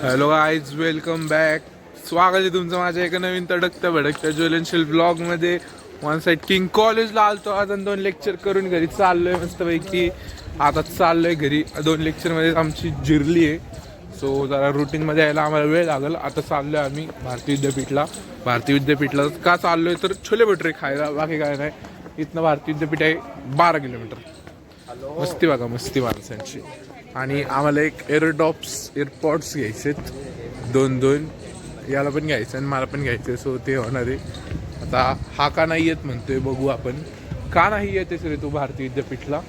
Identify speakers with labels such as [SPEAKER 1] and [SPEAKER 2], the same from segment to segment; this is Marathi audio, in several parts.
[SPEAKER 1] Hello guys, welcome back. स्वागत आहे तुमचं माझ्या एका नवीन तडकत्या भडकत्या ज्वलनशील ब्लॉग मध्ये. वन साईड किंग कॉलेजला आलतो आज आणि 2 लेक्चर करून घरी चाललोय मस्तपैकी. आता चाललोय घरी. 2 लेक्चर मध्ये आमची जिरली आहे, सो जरा रुटीन मध्ये यायला आम्हाला वेळ लागेल. आता चाललोय आम्ही भारतीय विद्यापीठला. भारतीय विद्यापीठला का चाललोय तर छोले भटुरे खायला, बाकी काय नाही. इथनं भारतीय विद्यापीठ आहे 12 किलोमीटर. मस्ती बघा, मस्ती माणसांची. आणि आम्हाला एक एअरपॉड्स घ्यायचेत 2 याला पण घ्यायचं आणि मला पण घ्यायचं, सो ते होणार आहे. आता हा का नाही येत म्हणतोय, बघू आपण. का नाही येतेस रे तू भारतीय विद्यापीठला?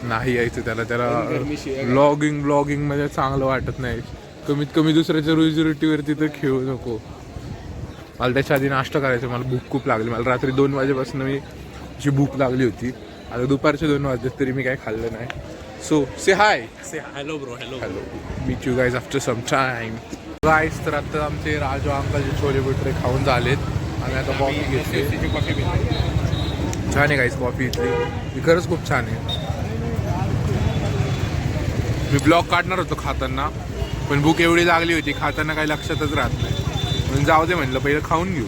[SPEAKER 1] नाही यायचं त्याला ब्लॉगिंग मध्ये चांगलं वाटत नाही. कमीत कमी दुसऱ्याच्या रोजीरोटीवरती तर खेळू नको. मला त्याच्या आधी नाश्ता करायचा. मला भूक खूप लागली. मला रात्री 2 वाजेपासून जी भूक लागली होती. आता दुपारचे 2 वाजले तरी मी काही खाल्लं नाही. So say hi.
[SPEAKER 2] Hello bro.
[SPEAKER 1] Hello, meet you guys after some time. Guys, तर आता आमचे राजू अंकलचे छोले भटुरे खाऊन झालेत. आम्ही आता कॉफी घेतली. छान आहे गाईज कॉफी इथली. ही खरंच खूप छान आहे. मी ब्लॉग काढणार होतो खाताना, पण भूक एवढी लागली होती खाताना काही लक्षातच राहत नाही. म्हणून जाऊ दे म्हणलं, पहिलं खाऊन घेऊ.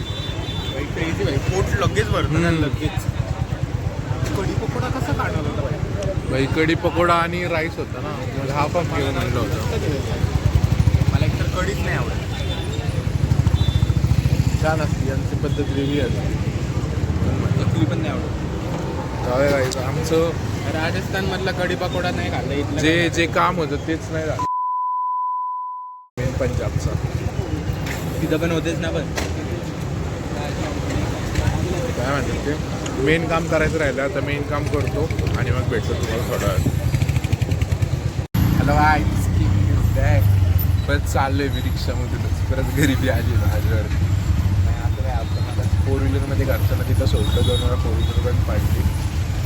[SPEAKER 2] पोट लगेच भरतं लगेच. कढी पकोडा कसा काढला होता
[SPEAKER 1] भाई? कढी पकोडा आणि राईस होता ना, मग हा पण घेऊन आणलं होतं.
[SPEAKER 2] मला एकतर कढीच नाही आवडत.
[SPEAKER 1] छान असते यांची पद्धत वेगळी असते.
[SPEAKER 2] तुला पण नाही आवडत.
[SPEAKER 1] जाऊया गाईज. आमचं
[SPEAKER 2] राजस्थान मधला कढी पकोडा नाही खाल्ला. इथलं
[SPEAKER 1] जे काम होतं तेच नाही झालं. मेन पंजाबचा
[SPEAKER 2] तिथं पण होतेच ना. पण
[SPEAKER 1] काय म्हणतात ते, मेन काम करायचं राहिलं. आता मेन काम करतो आणि मग भेटतो तुम्हाला थोडा वेळ. हॅलो गाईज, परत चाललोय मी रिक्षामधूनच. परत घरी बी आली माझ्यावर. आता काय, आपण आता 4 व्हीलरमध्ये घरच्यांना तिथं सोडलं. 2 वेळा 4 व्हीलर पण पाडली,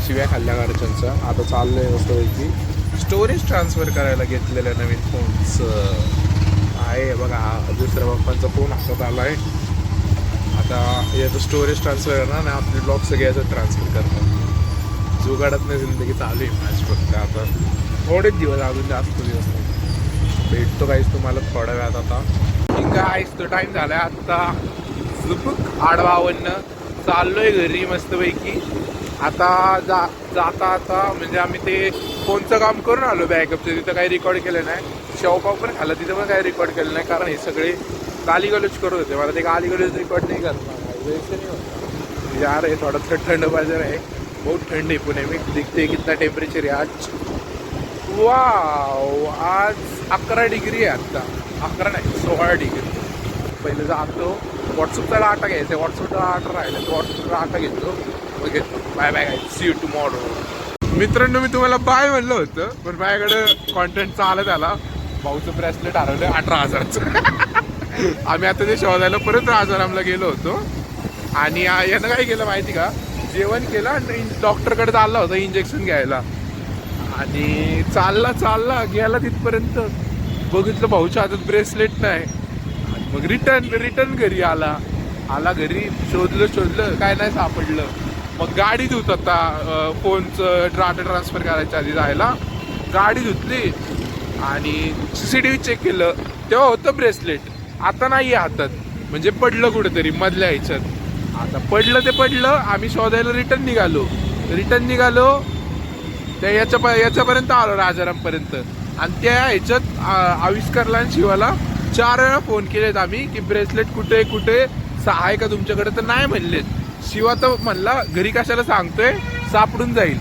[SPEAKER 1] शिव्या खाल्ल्या घरच्यांचा. आता चाललोय मस्तपैकी स्टोरेज ट्रान्सफर करायला घेतलेल्या नवीन फोनचं आहे बघा. हा दुसऱ्या पप्पांचा फोन हातात आला आहे. आता याचं स्टोरेज ट्रान्सफर करणार आणि आपले ब्लॉग सगळे याचं ट्रान्सफर करणार. जुगाडात नाही जिंदगी चालू आहे माझी. फक्त आता थोडेच दिवस, अजून जास्त दिवस नाही. भेटतो काहीच तुम्हाला थोड्या वेळात. आता ఇంకా तो टाईम झाला आहे आत्ता 8:52. चाललोय घरी मस्तपैकी. आता जाता म्हणजे आम्ही ते फोनचं काम करून आलो बॅकअपचं. तिथं काही रेकॉर्ड केलं नाही. शेवपाव पण खाल्लं, तिथं पण काही रेकॉर्ड केलं नाही, कारण हे सगळे गालीगलोच करत होते. मला ते गालीगलोच रेकॉर्ड नाही करणार, वैसे नहीं होता यार. हे थोडा थंड बाजार आहे, बहुत ठंड आहे पुणे में. दिखते कितना टेम्परेचर है आज. वाव, आज 11 डिग्री आहे आत्ता. 11 नाही, 16 डिग्री. पहिले जातो व्हॉट्सअपचा डाटा घ्यायचा. व्हॉट्सअपचा डाटा राहिला तर व्हॉट्सअपचा डाटा घेतो. मग घेतो. Bye bye guys, see you tomorrow. मित्रांनो, मी तुम्हाला बाय म्हणलं होतं, पण माझ्याकडे कॉन्टेंट चालत आला. भाऊचं ब्रेसलेट हरवलं 18,000चं. आम्ही आता ते शोधायला परत राजारामला गेलो होतो. आणि यानं काय केलं माहिती का, जेवण केलं आणि डॉक्टरकडे चालला होता इंजेक्शन घ्यायला. आणि चालला गेला तिथपर्यंत, बघितलं भाऊच्या हातात ब्रेसलेट नाही. मग रिटर्न घरी आला घरी. शोधलं काय नाही सापडलं. मग गाडी धुत होता फोनचं डाटा ट्रान्सफर करायच्या आधी जायला. गाडी धुतली आणि CCTV चेक केलं, तेव्हा होतं ब्रेसलेट. आता नाही आहे हातात, म्हणजे पडलं कुठेतरी मधल्या ह्याच्यात. आता पडलं. आम्ही शोधायला रिटर्न निघालो. त्या याच्यापर्यंत आलो, राजारामपर्यंत. आणि त्या ह्याच्यात आविष्कारला आणि शिवाला 4 वेळा फोन केलेत आम्ही की ब्रेसलेट कुठे आहे का तुमच्याकडे, तर नाही म्हणलेत. शिवा तर म्हणला घरी कशाला सांगतोय, सापडून जाईल.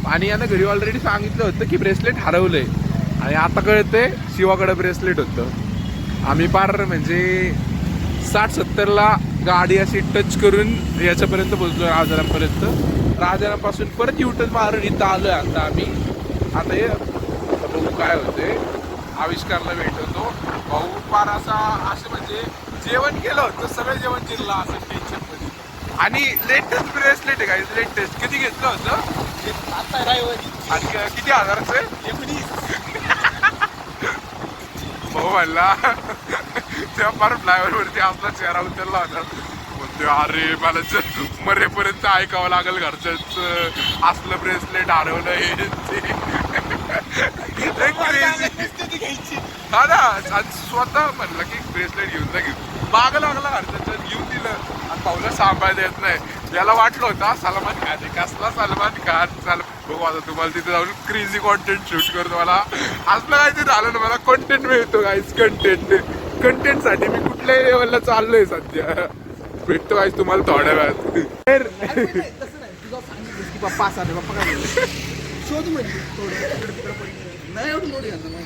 [SPEAKER 1] आणि यानं घरी ऑलरेडी सांगितलं होतं की ब्रेसलेट हरवलंय. आणि आता कळतंय शिवाकडे ब्रेसलेट होतं. आम्ही पार म्हणजे 60-70ला गाडी अशी टच करून याच्यापर्यंत पोहोचलो, राजारामपर्यंत. राजारामपासून परत युटर्न मारून इथं आलोय आता आम्ही. आता बघू काय होते. आविष्कारला भेटवतो. भाऊ पार असं म्हणजे जेवण केलं होतं, सगळं जेवण जिरलं असं टेन्शनमध्ये. आणि लेटेस्ट ब्रेसलेट आहे काय, लेटेस्ट. किती घेतलं होतं
[SPEAKER 2] आता रविवारी?
[SPEAKER 1] आणि किती हजाराचं आहे?
[SPEAKER 2] 19.
[SPEAKER 1] भाऊ म्हणला तेव्हा फार फ्लायओव्हरवरती आपला चेहरा उतरला होता. म्हणतो अरे मला मरेपर्यंत ऐकावं लागेल घरच्याच, असलं ब्रेसलेट हरवलं हे ते. आज स्वतः म्हणलं की ब्रेसलेट घेऊन जा घेऊन मागं लागला घरच्याच्या घेऊन दिलं आणि पाहुला सांभाळता येत नाही. याला वाटलं होतं सलमान खान आहे. कसला सलमान खान बघू आता तुम्हाला तिथे जाऊन क्रेझी कॉन्टेंट शूट करतो. मला असलं काय ते झालं ना मला कंटेंट मिळतो गाईज. कंटेंटसाठी मी कुठल्याही लेवलला चाललोय सध्या. भेटतो गाईज तुम्हाला थोड्या वेळात.
[SPEAKER 2] पप्पा असा रे पप्पा काय शोध म्हणजे नाही एवढं लोड घालणार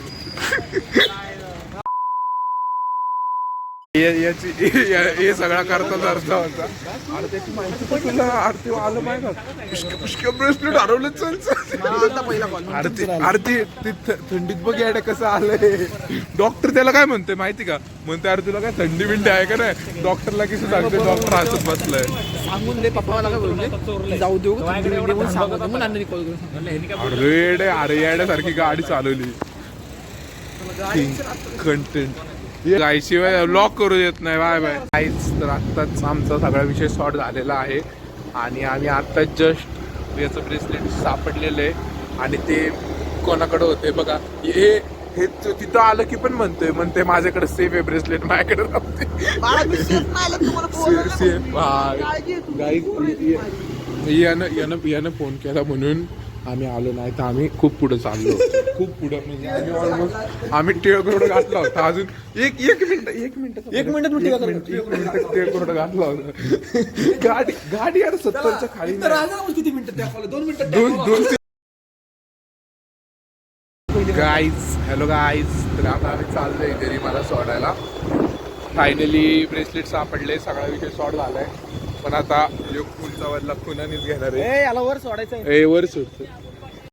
[SPEAKER 1] हे सगळा करतात अर्थ होता. अरे त्याची माहिती पण तुला आरती आलं माहिती का पुष्कळ ब्रेसलेट हरवलं चल आरती थंडीत बघ याडे कसं आलंय. डॉक्टर त्याला काय म्हणते माहिती का म्हणते अरे तुला काय थंडी बिंडी आहे का नाही. डॉक्टरला कसं सांगते डॉक्टर हसत बसलाय.
[SPEAKER 2] सांगून दे पप्पाला काय बोलले जाऊ देऊ
[SPEAKER 1] अरे अरे याड्यासारखी गाडी चालवली. कंटेंट शिवाय लॉक करू देत नाही. बाय बाय काहीच. तर आत्ताच आमचा सगळा विषय सॉर्ट झालेला आहे आणि आम्ही आत्ताच जस्ट याचं ब्रेसलेट सापडलेलं आहे आणि ते कोणाकडे होते बघा. हे तिथं आलं की पण म्हणते माझ्याकडे सेफ आहे ब्रेसलेट माझ्याकडे राहते. यानं फोन केला म्हणून आम्ही आलो नाही तर आम्ही खूप पुढे चाललो. खूप पुढे म्हणजे आम्ही ऑलमोस्ट आम्ही टिळकरोड घातला होता. अजून एक मिनिट टिळकरोड घातला होता. गाडी यार 70च्या खाली
[SPEAKER 2] किती मिनिटं 2 मिनिटं
[SPEAKER 1] दोन गाईज. Hello guys. तर आता आम्ही चाललोय घरी मला सोडायला. फायनली ब्रेसलेट सापडले. सगळा विषय सॉर्ट झालाय पण आता पुढचा वरला पुन्हा घेणार आहे.
[SPEAKER 2] याला वर सोडायचं
[SPEAKER 1] वर सोडतो.